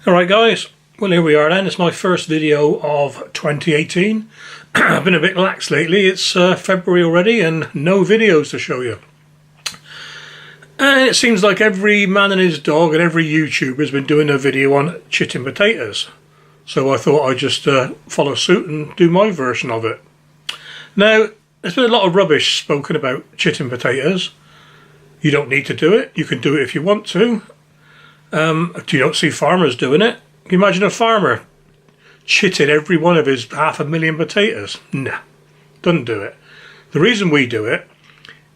Alright guys, well here we are then. It's my first video of 2018. I've been a bit lax lately. It's February already and no videos to show you. And it seems like every man and his dog and every YouTuber has been doing a video on chitting potatoes. So I thought I'd just follow suit and do my version of it. Now, there's been a lot of rubbish spoken about chitting potatoes. You don't need to do it. You can do it if you want to. You don't see farmers doing it. Can you imagine a farmer chitting every one of his 500,000 potatoes? Nah, doesn't do it. The reason we do it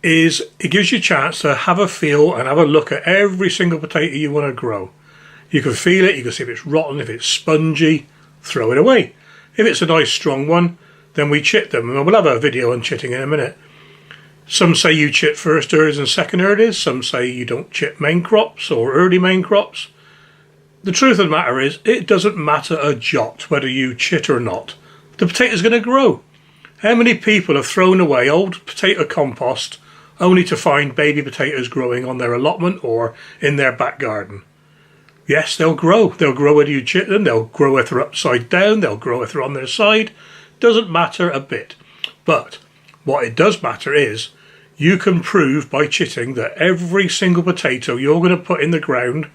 is it gives you a chance to have a feel and have a look at every single potato you want to grow. You can feel it, you can see if it's rotten, if it's spongy, throw it away. If it's a nice strong one, then we chit them. And we'll have a video on chitting in a minute. Some say you chit first earlies and second earlies. Some say you don't chit main crops or early main crops. The truth of the matter is, it doesn't matter a jot whether you chit or not. The potato's going to grow. How many people have thrown away old potato compost only to find baby potatoes growing on their allotment or in their back garden? Yes, they'll grow. They'll grow whether you chit them. They'll grow if they're upside down. They'll grow if they're on their side. Doesn't matter a bit. But what it does matter is you can prove by chitting that every single potato you're going to put in the ground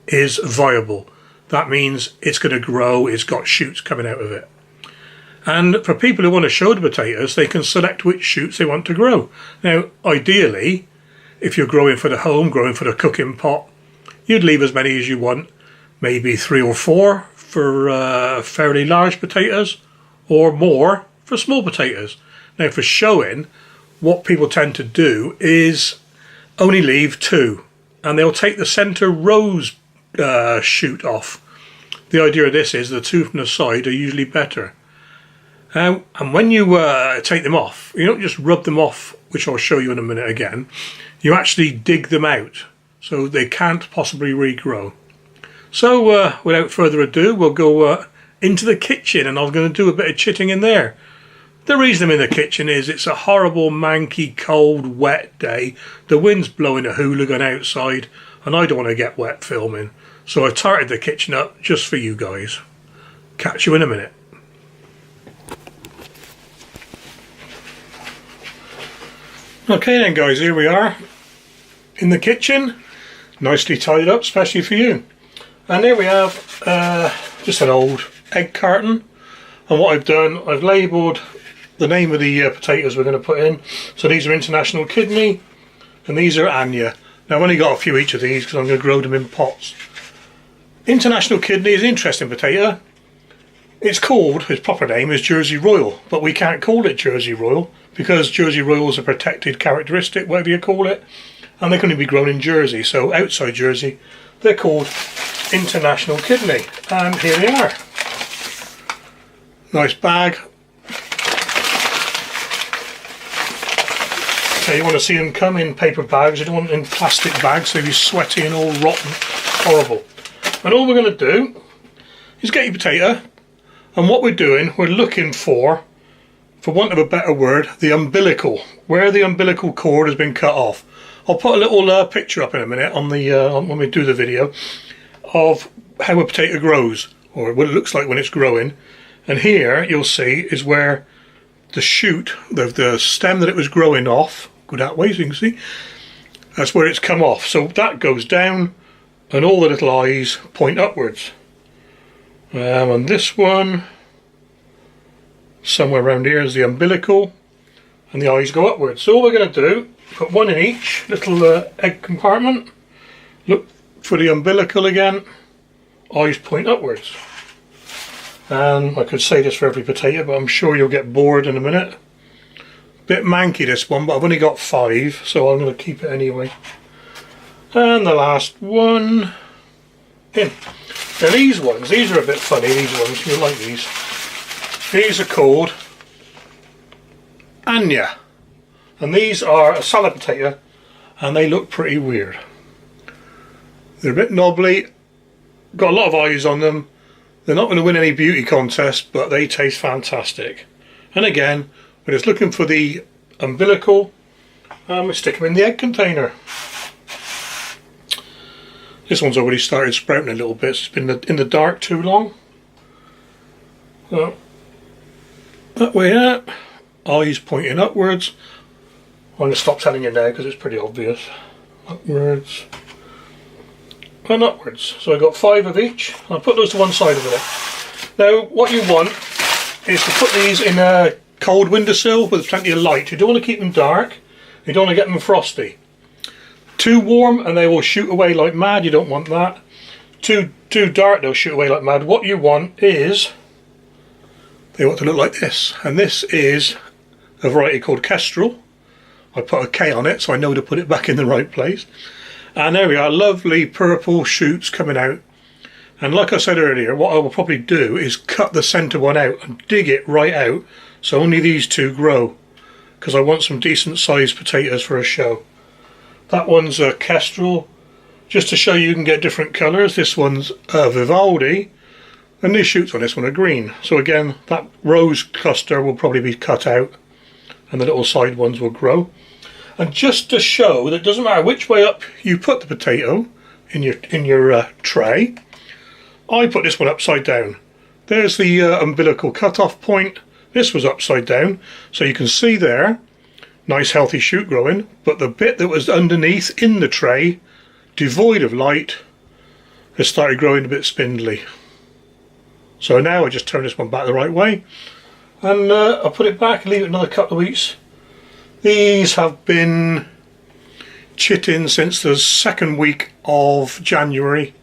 is viable. That means it's going to grow, it's got shoots coming out of it. And for people who want to show the potatoes, they can select which shoots they want to grow. Now, ideally, if you're growing for the home, growing for the cooking pot, you'd leave as many as you want, maybe 3 or 4 for fairly large potatoes, or more for small potatoes. Now, for showing, what people tend to do is only leave 2, and they'll take the centre rose shoot off. The idea of this is the 2 from the side are usually better. And when you take them off, you don't just rub them off, which I'll show you in a minute again. You actually dig them out, so they can't possibly regrow. So without further ado, we'll go into the kitchen, and I'm going to do a bit of chitting in there. The reason I'm in the kitchen is it's a horrible, manky, cold, wet day. The wind's blowing a hooligan outside, and I don't want to get wet filming. So I've tarted the kitchen up just for you guys. Catch you in a minute. Okay then guys, here we are in the kitchen, nicely tied up, especially for you. And here we have just an old egg carton. And what I've done, I've labelled the name of the potatoes we're going to put in. So these are International Kidney and these are Anya. Now I've only got a few each of these because I'm going to grow them in pots. International Kidney is an interesting potato. It's called, its proper name is Jersey Royal, but we can't call it Jersey Royal because Jersey Royal is a protected characteristic, whatever you call it, and they can only be grown in Jersey. So outside Jersey they're called International Kidney, and here they are. Nice bag. Okay, you want to see them come in paper bags, you don't want them in plastic bags, so they'll be sweaty and all rotten, horrible. And all we're going to do is get your potato, and what we're doing, we're looking for want of a better word, the umbilical, where the umbilical cord has been cut off. I'll put a little picture up in a minute on the when we do the video of how a potato grows, or what it looks like when it's growing. And here you'll see is where the shoot, the stem that it was growing off, go that way so you can see, that's where it's come off. So that goes down and all the little eyes point upwards. And this one, somewhere around here is the umbilical, and the eyes go upwards. So all we're going to do, put one in each little egg compartment, look for the umbilical again, eyes point upwards. And I could say this for every potato, but I'm sure you'll get bored in a minute. Bit manky this one, but I've only got 5, so I'm going to keep it anyway. And the last one in. Now these ones, these are a bit funny, these ones, you'll like these. These are called Anya. And these are a salad potato, and they look pretty weird. They're a bit knobbly, got a lot of eyes on them. They're not going to win any beauty contest, but they taste fantastic. And again, we're just looking for the umbilical, and we stick them in the egg container. This one's already started sprouting a little bit. It's been in the dark too long. So, that way up, eyes pointing upwards. I'm going to stop telling you now because it's pretty obvious. Upwards and upwards. So I've got 5 of each. I'll put those to one side of it. Now what you want is to put these in a cold windowsill with plenty of light. You don't want to keep them dark. You don't want to get them frosty. Too warm and they will shoot away like mad. You don't want that. Too dark, they'll shoot away like mad. What you want is, they want to look like this. And this is a variety called Kestrel. I put a K on it so I know to put it back in the right place. And there we are, lovely purple shoots coming out. And like I said earlier, what I will probably do is cut the centre one out and dig it right out so only these 2 grow, because I want some decent sized potatoes for a show. That one's a Kestrel, just to show you can get different colours. This one's a Vivaldi, and these shoots on this one are green. So again, that rose cluster will probably be cut out and the little side ones will grow. And just to show that it doesn't matter which way up you put the potato in your tray, I put this one upside down. There's the umbilical cut-off point. This was upside down, so you can see there, nice healthy shoot growing, but the bit that was underneath in the tray, devoid of light, has started growing a bit spindly. So now I just turn this one back the right way, and I'll put it back and leave it another couple of weeks. These have been chitting since the 2nd week of January,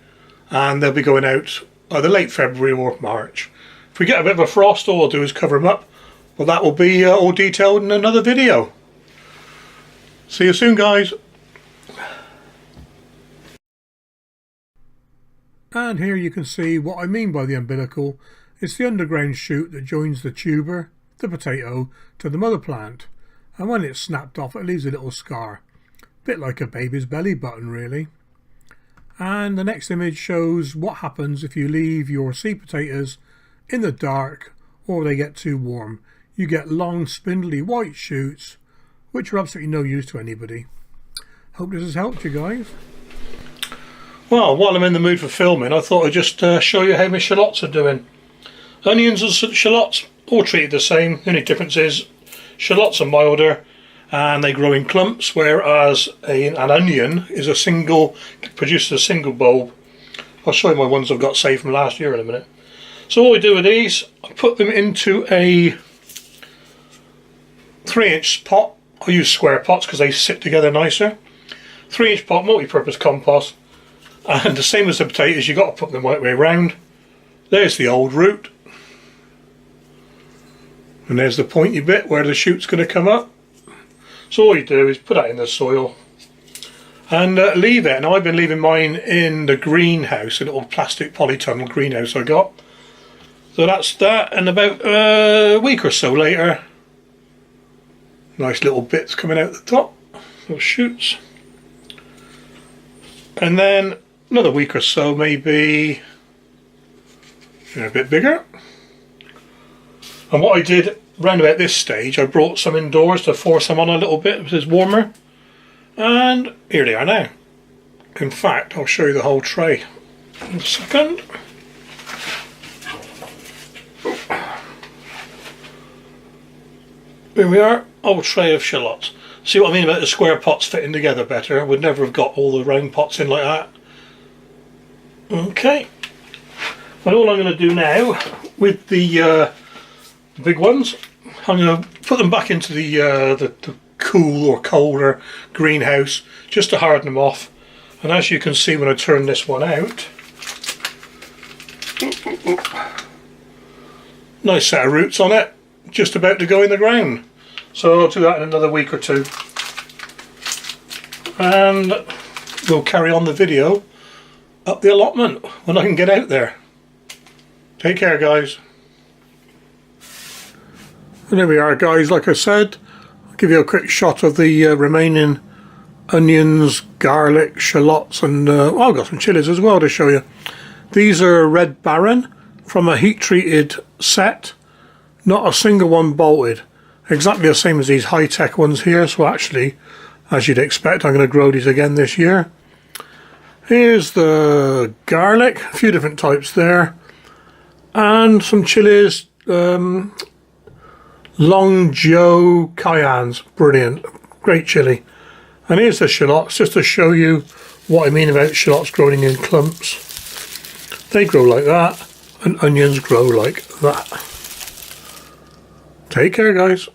and they'll be going out either late February or March. If we get a bit of a frost, all I'll do is cover them up, but that will be all detailed in another video. See you soon, guys. And here you can see what I mean by the umbilical. It's the underground shoot that joins the tuber, the potato, to the mother plant. And when it's snapped off, it leaves a little scar. Bit like a baby's belly button, really. And the next image shows what happens if you leave your seed potatoes in the dark or they get too warm. You get long, spindly white shoots, which are absolutely no use to anybody. Hope this has helped you guys. Well, while I'm in the mood for filming, I thought I'd just show you how my shallots are doing. Onions and shallots, all treated the same. The only difference is shallots are milder and they grow in clumps, whereas an onion is produces a single bulb. I'll show you my ones I've got saved from last year in a minute. So what we do with these, I put them into a 3-inch pot. I use square pots because they sit together nicer. 3-inch pot, multi-purpose compost. And the same as the potatoes, you've got to put them the right way around. There's the old root. And there's the pointy bit where the shoot's going to come up. So all you do is put that in the soil and leave it. Now I've been leaving mine in the greenhouse, a little plastic polytunnel greenhouse I got. So that's that, and about a week or so later, nice little bits coming out the top, little shoots. And then another week or so, maybe a bit bigger. And what I did round about this stage, I brought some indoors to force them on a little bit because it's warmer. And here they are now. In fact, I'll show you the whole tray in a second. Here we are, whole tray of shallots. See what I mean about the square pots fitting together better? I would never have got all the round pots in like that. Okay. And all I'm going to do now with the big ones, I'm going to put them back into the cool or colder greenhouse just to harden them off. And as you can see when I turn this one out, nice set of roots on it, just about to go in the ground. So I'll do that in another week or two. And we'll carry on the video up the allotment when I can get out there. Take care, guys. And there we are, guys. Like I said, I'll give you a quick shot of the remaining onions, garlic, shallots, and I've got some chilies as well to show you. These are Red Baron from a heat-treated set. Not a single one bolted. Exactly the same as these high-tech ones here. So actually, as you'd expect, I'm going to grow these again this year. Here's the garlic, a few different types there, and some chilies, Long Joe Cayennes, brilliant, great chili. And here's the shallots, just to show you what I mean about shallots growing in clumps. They grow like that, and onions grow like that. Take care, guys.